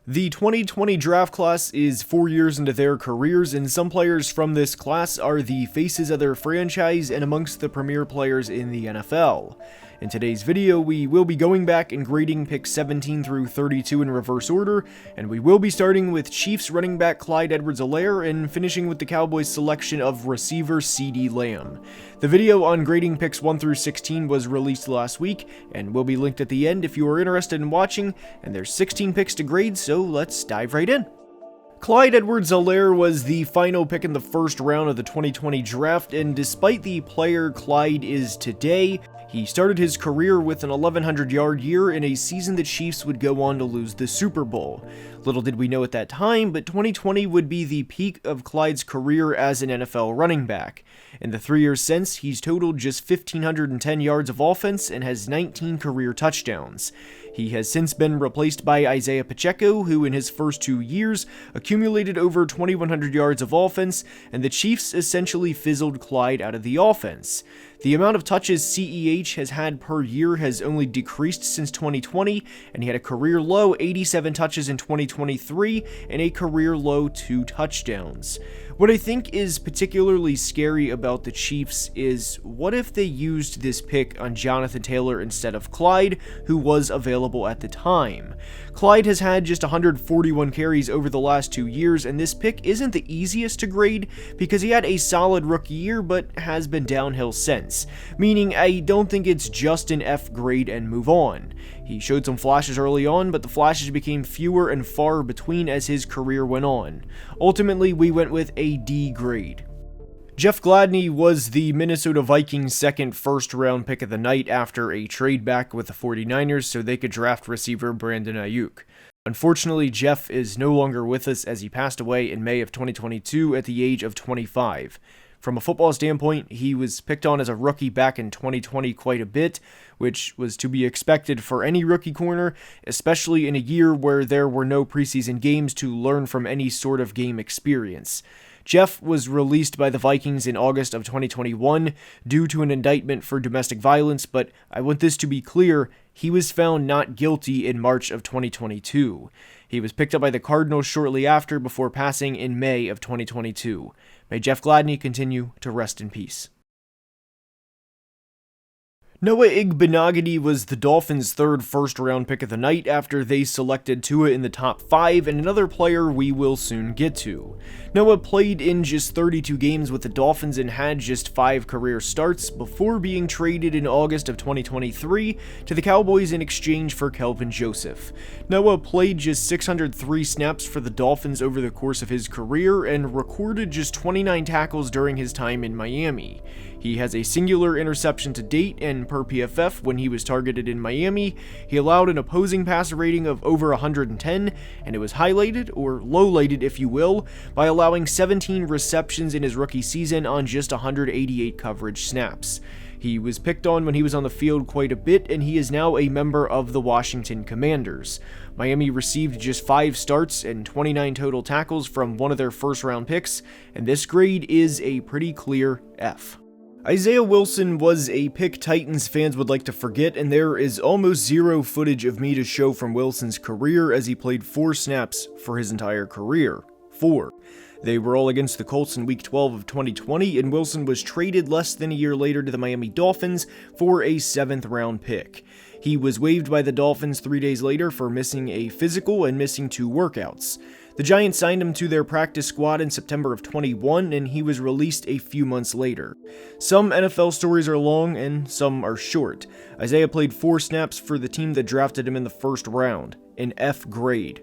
The 2020 draft class is 4 years into their careers, and some players from this class are the faces of their franchise and amongst the premier players in the NFL. In today's video, we will be going back and grading picks 17 through 32 in reverse order, and we will be starting with Chiefs running back Clyde EdwardsAir and finishing with the Cowboys' selection of receiver CeeDee Lamb. The video on grading picks 1 through 16 was released last week, and will be linked at the end if you are interested in watching, and there's 16 picks to grade, so let's dive right in. Clyde EdwardsAir was the final pick in the first round of the 2020 draft, and despite the player Clyde is today, he started his career with an 1,100-yard year in a season the Chiefs would go on to lose the Super Bowl. Little did we know at that time, but 2020 would be the peak of Clyde's career as an NFL running back. In the 3 years since, he's totaled just 1,510 yards of offense and has 19 career touchdowns. He has since been replaced by Isaiah Pacheco, who in his first 2 years accumulated over 2,100 yards of offense, and the Chiefs essentially fizzled Clyde out of the offense. The amount of touches CEH has had per year has only decreased since 2020, and he had a career low 87 touches in 2023 and a career low 2 touchdowns. What I think is particularly scary about the Chiefs is, what if they used this pick on Jonathan Taylor instead of Clyde, who was available at the time? Clyde has had just 141 carries over the last 2 years, and this pick isn't the easiest to grade because he had a solid rookie year but has been downhill since, meaning I don't think it's just an F grade and move on. He showed some flashes early on, but the flashes became fewer and far between as his career went on. Ultimately, we went with a D grade. Jeff Gladney was the Minnesota Vikings' second first-round pick of the night after a trade back with the 49ers so they could draft receiver Brandon Aiyuk. Unfortunately, Jeff is no longer with us as he passed away in May of 2022 at the age of 25. From a football standpoint, he was picked on as a rookie back in 2020 quite a bit, which was to be expected for any rookie corner, especially in a year where there were no preseason games to learn from any sort of game experience. Jeff was released by the Vikings in August of 2021 due to an indictment for domestic violence, but I want this to be clear, he was found not guilty in March of 2022. He was picked up by the Cardinals shortly after before passing in May of 2022. May Jeff Gladney continue to rest in peace. Noah Igbanu was the Dolphins' third first-round pick of the night after they selected Tua in the top 5 and another player we will soon get to. Noah played in just 32 games with the Dolphins and had just 5 career starts before being traded in August of 2023 to the Cowboys in exchange for Kelvin Joseph. Noah played just 603 snaps for the Dolphins over the course of his career and recorded just 29 tackles during his time in Miami. He has a singular interception to date, and per PFF, when he was targeted in Miami, he allowed an opposing passer rating of over 110, and it was highlighted, or lowlighted if you will, by allowing 17 receptions in his rookie season on just 188 coverage snaps. He was picked on when he was on the field quite a bit, and he is now a member of the Washington Commanders. Miami received just 5 starts and 29 total tackles from one of their first-round picks, and this grade is a pretty clear F. Isaiah Wilson was a pick Titans fans would like to forget, and there is almost zero footage of me to show from Wilson's career as he played 4 snaps for his entire career. 4. They were all against the Colts in Week 12 of 2020, and Wilson was traded less than a year later to the Miami Dolphins for a 7th-round pick. He was waived by the Dolphins 3 days later for missing a physical and missing 2 workouts. The Giants signed him to their practice squad in September of 21, and he was released a few months later. Some NFL stories are long and some are short. Isaiah played 4 snaps for the team that drafted him in the first round, an F grade.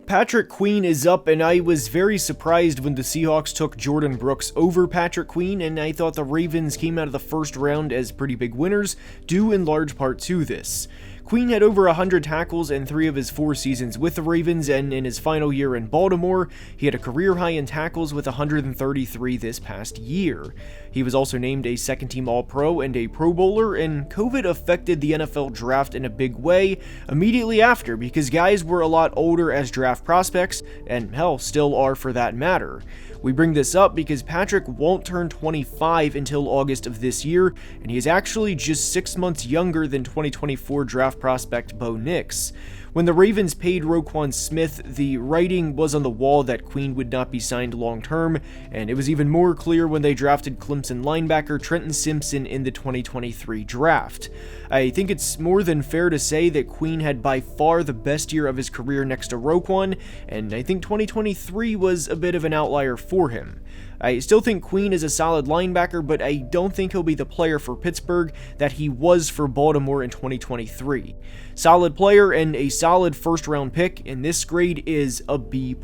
Patrick Queen is up, and I was very surprised when the Seahawks took Jordan Brooks over Patrick Queen, and I thought the Ravens came out of the first round as pretty big winners, due in large part to this. Queen had over 100 tackles in 3 of his 4 seasons with the Ravens, and in his final year in Baltimore, he had a career high in tackles with 133 this past year. He was also named a second-team All-Pro and a Pro Bowler, and COVID affected the NFL draft in a big way immediately after because guys were a lot older as draft prospects, and hell, still are for that matter. We bring this up because Patrick won't turn 25 until August of this year, and he is actually just 6 months younger than 2024 draft prospect Bo Nix. When the Ravens paid Roquan Smith, the writing was on the wall that Queen would not be signed long-term, and it was even more clear when they drafted Clemson linebacker Trenton Simpson in the 2023 draft. I think it's more than fair to say that Queen had by far the best year of his career next to Roquan, and I think 2023 was a bit of an outlier for him. I still think Queen is a solid linebacker, but I don't think he'll be the player for Pittsburgh that he was for Baltimore in 2023. Solid player and a solid first-round pick, and this grade is a B+.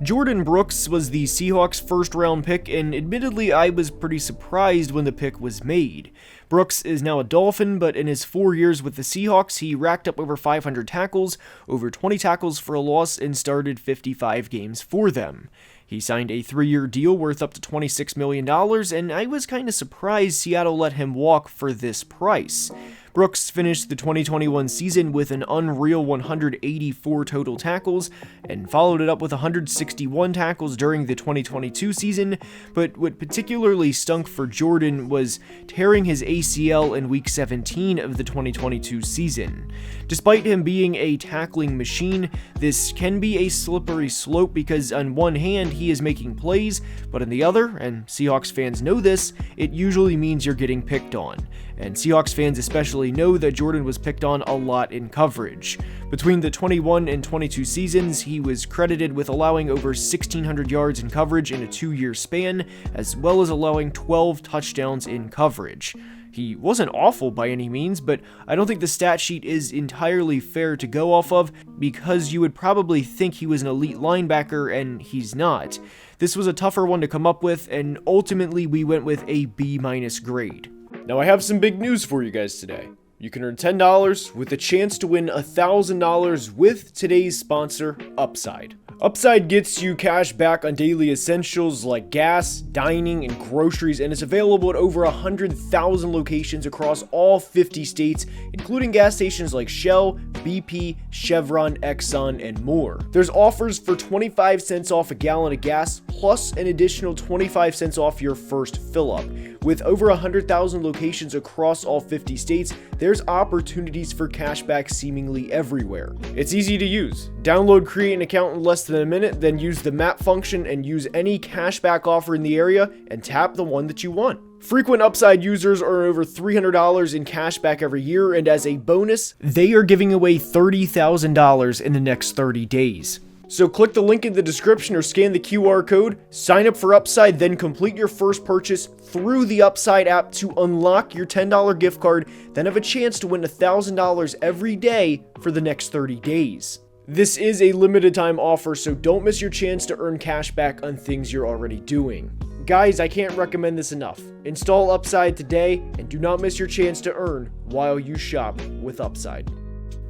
Jordan Brooks was the Seahawks' first-round pick, and admittedly I was pretty surprised when the pick was made. Brooks is now a Dolphin, but in his 4 years with the Seahawks, he racked up over 500 tackles, over 20 tackles for a loss, and started 55 games for them. He signed a 3-year deal worth up to $26 million, and I was kinda surprised Seattle let him walk for this price. Brooks finished the 2021 season with an unreal 184 total tackles, and followed it up with 161 tackles during the 2022 season, but what particularly stunk for Jordan was tearing his ACL in Week 17 of the 2022 season. Despite him being a tackling machine, this can be a slippery slope because on one hand he is making plays, but on the other, and Seahawks fans know this, it usually means you're getting picked on. And Seahawks fans especially know that Jordan was picked on a lot in coverage. Between the 21 and 22 seasons, he was credited with allowing over 1,600 yards in coverage in a 2-year span, as well as allowing 12 touchdowns in coverage. He wasn't awful by any means, but I don't think the stat sheet is entirely fair to go off of because you would probably think he was an elite linebacker and he's not. This was a tougher one to come up with, and ultimately we went with a B- grade. Now I have some big news for you guys today. You can earn $10 with a chance to win $1,000 with today's sponsor, Upside. Upside gets you cash back on daily essentials like gas, dining, and groceries, and it's available at over 100,000 locations across all 50 states, including gas stations like Shell, BP, Chevron, Exxon, and more. There's offers for 25 cents off a gallon of gas, plus an additional 25 cents off your first fill-up. With over 100,000 locations across all 50 states, there's opportunities for cashback seemingly everywhere. It's easy to use. Download, create an account in less than a minute, then use the map function and use any cashback offer in the area and tap the one that you want. Frequent Upside users earn over $300 in cashback every year, and as a bonus, they are giving away $30,000 in the next 30 days. So click the link in the description or scan the QR code, sign up for Upside, then complete your first purchase through the Upside app to unlock your $10 gift card, then have a chance to win $1,000 every day for the next 30 days. This is a limited time offer, so don't miss your chance to earn cash back on things you're already doing. Guys, I can't recommend this enough. Install Upside today and do not miss your chance to earn while you shop with Upside.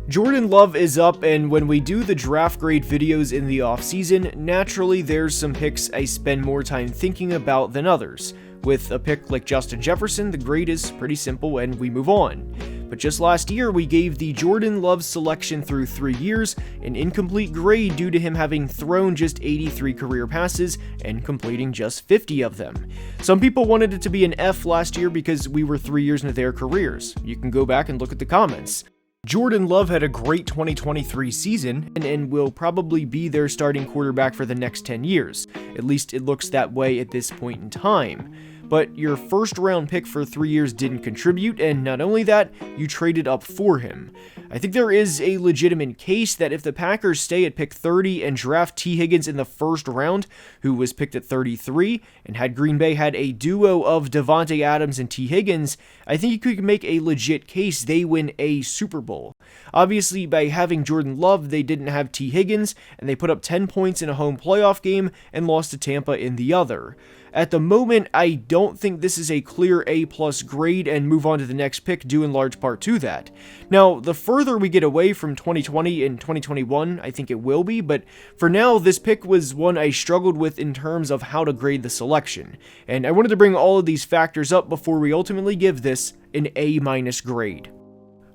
Jordan Love is up, and when we do the draft grade videos in the offseason, naturally there's some picks I spend more time thinking about than others. With a pick like Justin Jefferson, the grade is pretty simple and we move on. But just last year, we gave the Jordan Love selection through 3 years an incomplete grade due to him having thrown just 83 career passes and completing just 50 of them. Some people wanted it to be an F last year because we were 3 years into their careers. You can go back and look at the comments. Jordan Love had a great 2023 season and will probably be their starting quarterback for the next 10 years. At least it looks that way at this point in time. But your first round pick for 3 years didn't contribute, and not only that, you traded up for him. I think there is a legitimate case that if the Packers stay at pick 30 and draft T. Higgins in the first round, who was picked at 33, and had Green Bay had a duo of Devontae Adams and T. Higgins, I think you could make a legit case they win a Super Bowl. Obviously, by having Jordan Love, they didn't have T. Higgins, and they put up 10 points in a home playoff game and lost to Tampa in the other. At the moment, I don't think this is a clear A+ grade and move on to the next pick due in large part to that. Now, the further we get away from 2020 and 2021, I think it will be, but for now, this pick was one I struggled with in terms of how to grade the selection, and I wanted to bring all of these factors up before we ultimately give this an A- grade.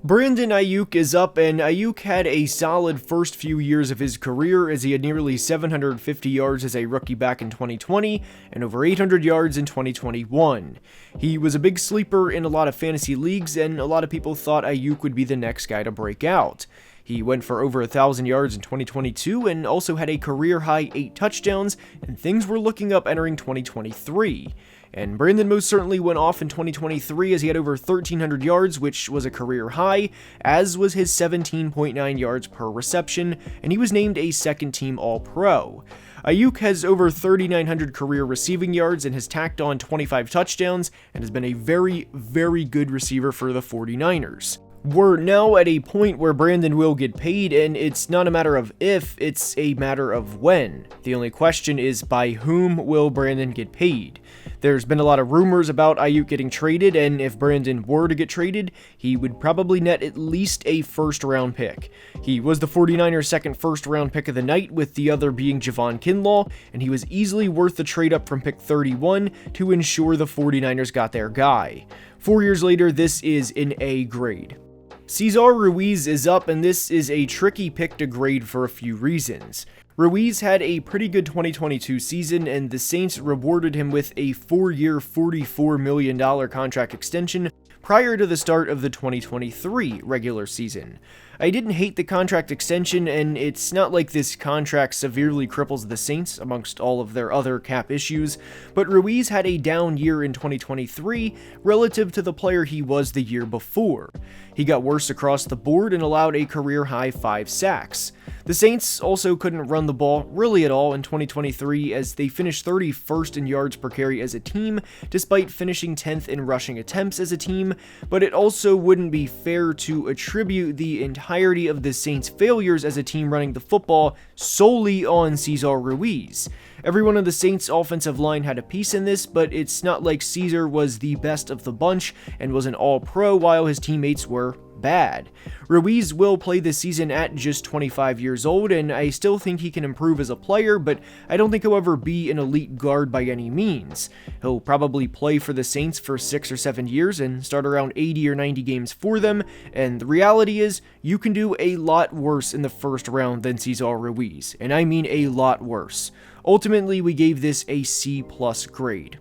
Brandon Aiyuk is up, and Aiyuk had a solid first few years of his career as he had nearly 750 yards as a rookie back in 2020 and over 800 yards in 2021. He was a big sleeper in a lot of fantasy leagues, and a lot of people thought Aiyuk would be the next guy to break out. He went for over 1,000 yards in 2022 and also had a career-high 8 touchdowns, and things were looking up entering 2023. And Brandon most certainly went off in 2023 as he had over 1,300 yards, which was a career high, as was his 17.9 yards per reception, and he was named a second-team All-Pro. Aiyuk has over 3,900 career receiving yards and has tacked on 25 touchdowns and has been a very, very good receiver for the 49ers. We're now at a point where Brandon will get paid, and it's not a matter of if, it's a matter of when. The only question is by whom will Brandon get paid? There's been a lot of rumors about Aiyuk getting traded, and if Brandon were to get traded, he would probably net at least a first-round pick. He was the 49ers' second first-round pick of the night, with the other being Javon Kinlaw, and he was easily worth the trade up from pick 31 to ensure the 49ers got their guy. 4 years later, this is an A grade. Cesar Ruiz is up, and this is a tricky pick to grade for a few reasons. Ruiz had a pretty good 2022 season, and the Saints rewarded him with a 4-year, $44 million contract extension prior to the start of the 2023 regular season. I didn't hate the contract extension, and it's not like this contract severely cripples the Saints amongst all of their other cap issues, but Ruiz had a down year in 2023 relative to the player he was the year before. He got worse across the board and allowed a career-high 5 sacks. The Saints also couldn't run the ball really at all in 2023 as they finished 31st in yards per carry as a team, despite finishing 10th in rushing attempts as a team, but it also wouldn't be fair to attribute the entirety of the Saints' failures as a team running the football solely on Cesar Ruiz. Everyone on the Saints' offensive line had a piece in this, but it's not like Cesar was the best of the bunch and was an all-pro while his teammates were bad. Ruiz will play this season at just 25 years old, and I still think he can improve as a player, but I don't think he'll ever be an elite guard by any means. He'll probably play for the Saints for 6 or 7 years and start around 80 or 90 games for them, and the reality is, you can do a lot worse in the first round than Cesar Ruiz, and I mean a lot worse. Ultimately, we gave this a C+ grade.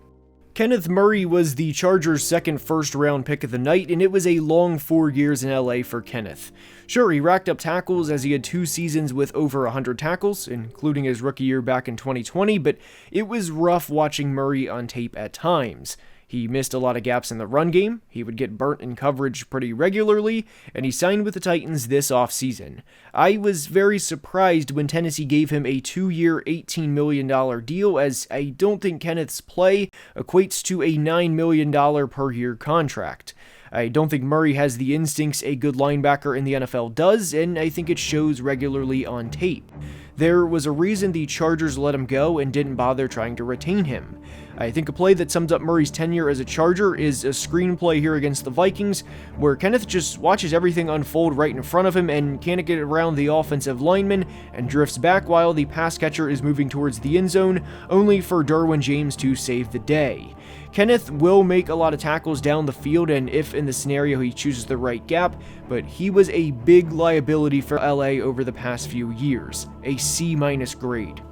Kenneth Murray was the Chargers' second first-round pick of the night, and it was a long 4 years in LA for Kenneth. Sure, he racked up tackles as he had 2 seasons with over 100 tackles, including his rookie year back in 2020, but it was rough watching Murray on tape at times. He missed a lot of gaps in the run game, he would get burnt in coverage pretty regularly, and he signed with the Titans this offseason. I was very surprised when Tennessee gave him a 2-year, $18 million deal, as I don't think Kenneth's play equates to a $9 million per year contract. I don't think Murray has the instincts a good linebacker in the NFL does, and I think it shows regularly on tape. There was a reason the Chargers let him go and didn't bother trying to retain him. I think a play that sums up Murray's tenure as a Charger is a screenplay here against the Vikings, where Kenneth just watches everything unfold right in front of him and can't get around the offensive lineman and drifts back while the pass catcher is moving towards the end zone, only for Derwin James to save the day. Kenneth will make a lot of tackles down the field, and if in the scenario he chooses the right gap, but he was a big liability for LA over the past few years, a C- grade.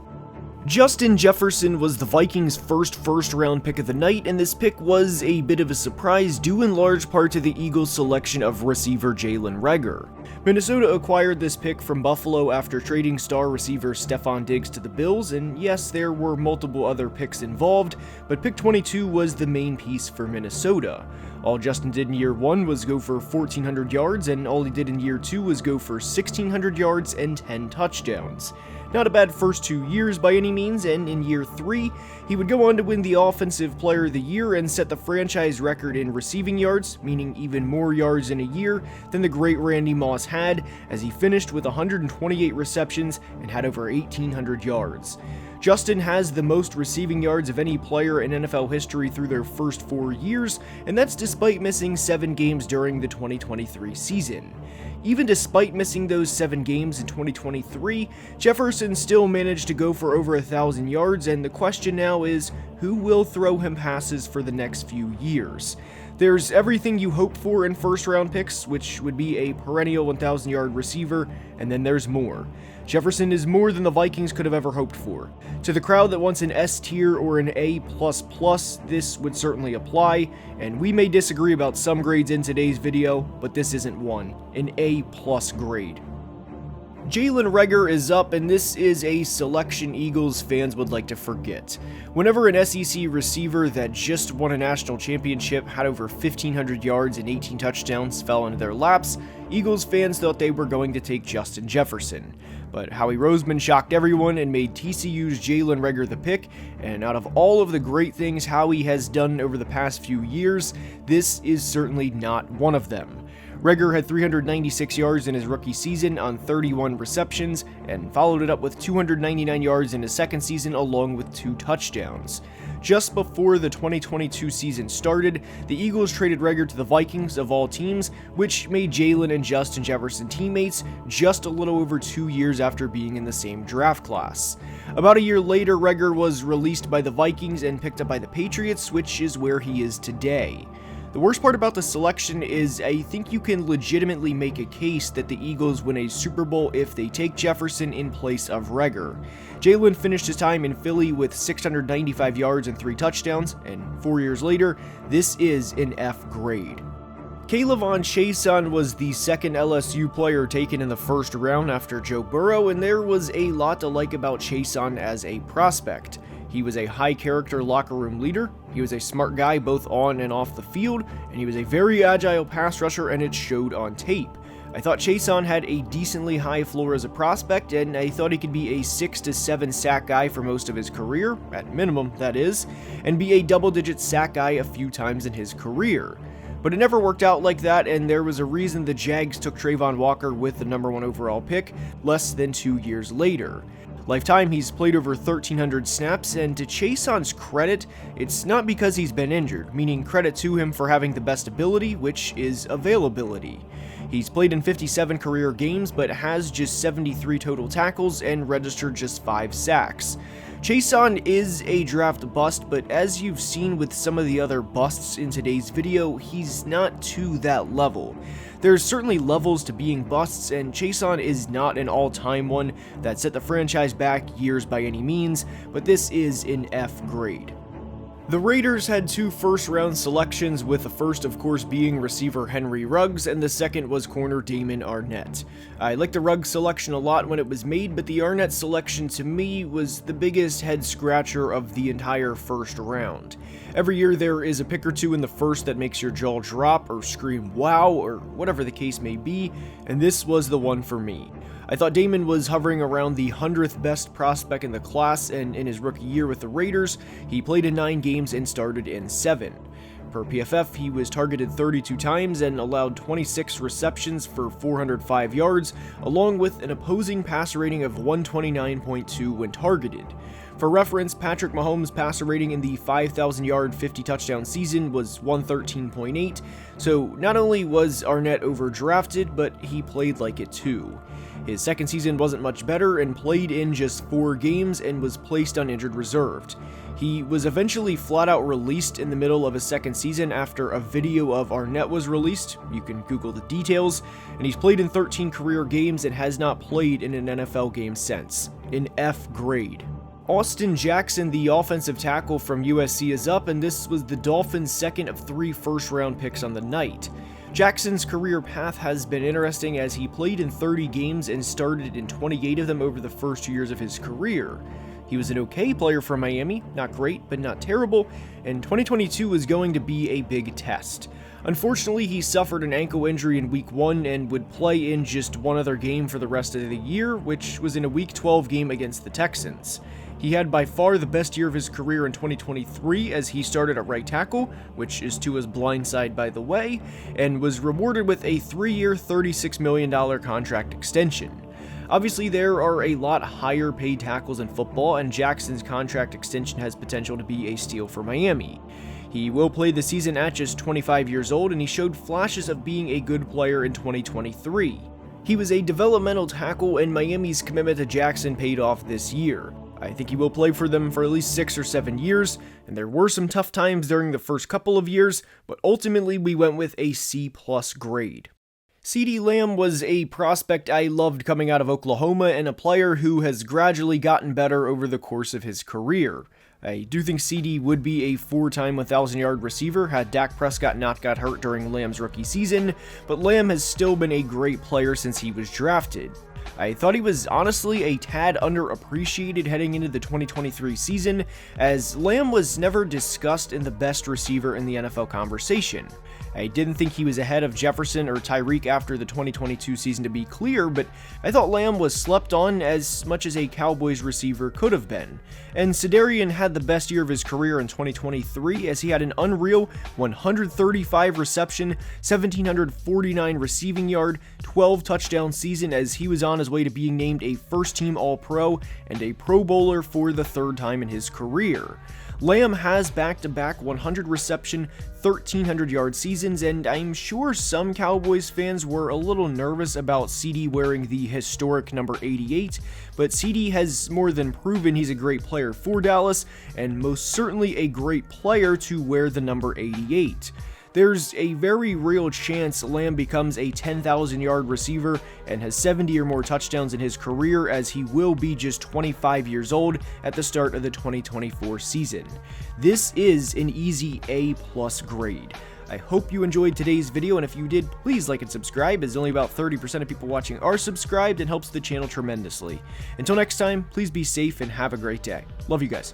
Justin Jefferson was the Vikings' first-round pick of the night, and this pick was a bit of a surprise due in large part to the Eagles' selection of receiver Jaylen Reger. Minnesota acquired this pick from Buffalo after trading star receiver Stefon Diggs to the Bills, and yes, there were multiple other picks involved, but pick 22 was the main piece for Minnesota. All Justin did in year 1 was go for 1,400 yards, and all he did in year 2 was go for 1,600 yards and 10 touchdowns. Not a bad first 2 years by any means, and in year 3, he would go on to win the Offensive Player of the Year and set the franchise record in receiving yards, meaning even more yards in a year than the great Randy Moss had, as he finished with 128 receptions and had over 1,800 yards. Justin has the most receiving yards of any player in NFL history through their first 4 years, and that's despite missing 7 games during the 2023 season. Even despite missing those 7 games in 2023, Jefferson still managed to go for over 1,000 yards, and the question now is, who will throw him passes for the next few years? There's everything you hope for in first-round picks, which would be a perennial 1,000-yard receiver, and then there's more. Jefferson is more than the Vikings could have ever hoped for. To the crowd that wants an S tier or an A++, this would certainly apply, and we may disagree about some grades in today's video, but this isn't one, an A+ grade. Jaylen Reger is up, and this is a selection Eagles fans would like to forget. Whenever an SEC receiver that just won a national championship, had over 1,500 yards and 18 touchdowns fell into their laps, Eagles fans thought they were going to take Justin Jefferson. But Howie Roseman shocked everyone and made TCU's Jaylen Reger the pick, and out of all of the great things Howie has done over the past few years, this is certainly not one of them. Reger had 396 yards in his rookie season on 31 receptions, and followed it up with 299 yards in his second season along with 2 touchdowns. Just before the 2022 season started, the Eagles traded Reger to the Vikings of all teams, which made Jaylen and Justin Jefferson teammates just a little over 2 years after being in the same draft class. About a year later, Reger was released by the Vikings and picked up by the Patriots, which is where he is today. The worst part about the selection is I think you can legitimately make a case that the Eagles win a Super Bowl if they take Jefferson in place of Reger. Jaylen finished his time in Philly with 695 yards and 3 touchdowns, and 4 years later, this is an F grade. Cevan Chason was the second LSU player taken in the first round after Joe Burrow, and there was a lot to like about Chason as a prospect. He was a high-character locker room leader, he was a smart guy both on and off the field, and he was a very agile pass rusher, and it showed on tape. I thought Chason had a decently high floor as a prospect, and I thought he could be a 6 to 7 sack guy for most of his career, at minimum that is, and be a double-digit sack guy a few times in his career. But it never worked out like that, and there was a reason the Jags took Travon Walker with the number 1 overall pick less than 2 years later. Lifetime, he's played over 1,300 snaps, and to Chason's credit, it's not because he's been injured, meaning credit to him for having the best ability, which is availability. He's played in 57 career games, but has just 73 total tackles and registered just 5 sacks. Chason is a draft bust, but as you've seen with some of the other busts in today's video, he's not to that level. There's certainly levels to being busts, and Chason is not an all-time one that set the franchise back years by any means, but this is an F grade. The Raiders had 2 first-round selections, with the first of course being receiver Henry Ruggs, and the second was corner Damon Arnette. I liked the Ruggs selection a lot when it was made, but the Arnette selection to me was the biggest head-scratcher of the entire first round. Every year there is a pick or two in the first that makes your jaw drop or scream wow or whatever the case may be, and this was the one for me. I thought Damon was hovering around the 100th best prospect in the class, and in his rookie year with the Raiders, he played in 9 games and started in 7. Per PFF, he was targeted 32 times and allowed 26 receptions for 405 yards, along with an opposing passer rating of 129.2 when targeted. For reference, Patrick Mahomes' passer rating in the 5,000-yard, 50-touchdown season was 113.8, so not only was Arnette overdrafted, but he played like it too. His second season wasn't much better and played in just 4 games and was placed on injured reserved. He was eventually flat out released in the middle of his second season after a video of Arnette was released. You can Google the details, and he's played in 13 career games and has not played in an NFL game since. An F grade. Austin Jackson, the offensive tackle from USC, is up, and this was the Dolphins' second of 3 first-round picks on the night. Jackson's career path has been interesting as he played in 30 games and started in 28 of them over the first 2 years of his career. He was an okay player for Miami, not great, but not terrible, and 2022 was going to be a big test. Unfortunately, he suffered an ankle injury in Week 1 and would play in just one other game for the rest of the year, which was in a Week 12 game against the Texans. He had by far the best year of his career in 2023 as he started at right tackle, which is Tua's blind side by the way, and was rewarded with a 3-year, $36 million contract extension. Obviously, there are a lot higher paid tackles in football, and Jackson's contract extension has potential to be a steal for Miami. He will play the season at just 25 years old, and he showed flashes of being a good player in 2023. He was a developmental tackle, and Miami's commitment to Jackson paid off this year. I think he will play for them for at least 6 or 7 years, and there were some tough times during the first couple of years, but ultimately we went with a C+ grade. CeeDee Lamb was a prospect I loved coming out of Oklahoma and a player who has gradually gotten better over the course of his career. I do think CeeDee would be a 4-time 1,000-yard receiver had Dak Prescott not got hurt during Lamb's rookie season, but Lamb has still been a great player since he was drafted. I thought he was honestly a tad underappreciated heading into the 2023 season, as Lamb was never discussed in the best receiver in the NFL conversation. I didn't think he was ahead of Jefferson or Tyreek after the 2022 season, to be clear, but I thought Lamb was slept on as much as a Cowboys receiver could have been. And Sedarian had the best year of his career in 2023, as he had an unreal 135 reception, 1,749 receiving yard, 12 touchdown season, as he was on his way to being named a first-team All-Pro and a Pro Bowler for the 3rd time in his career. Lamb has back-to-back 100 reception, 1,300 yard seasons, and I'm sure some Cowboys fans were a little nervous about CeeDee wearing the historic number 88, but CeeDee has more than proven he's a great player for Dallas, and most certainly a great player to wear the number 88. There's a very real chance Lamb becomes a 10,000-yard receiver and has 70 or more touchdowns in his career, as he will be just 25 years old at the start of the 2024 season. This is an easy A+ grade. I hope you enjoyed today's video, and if you did, please like and subscribe, as only about 30% of people watching are subscribed and helps the channel tremendously. Until next time, please be safe and have a great day. Love you guys.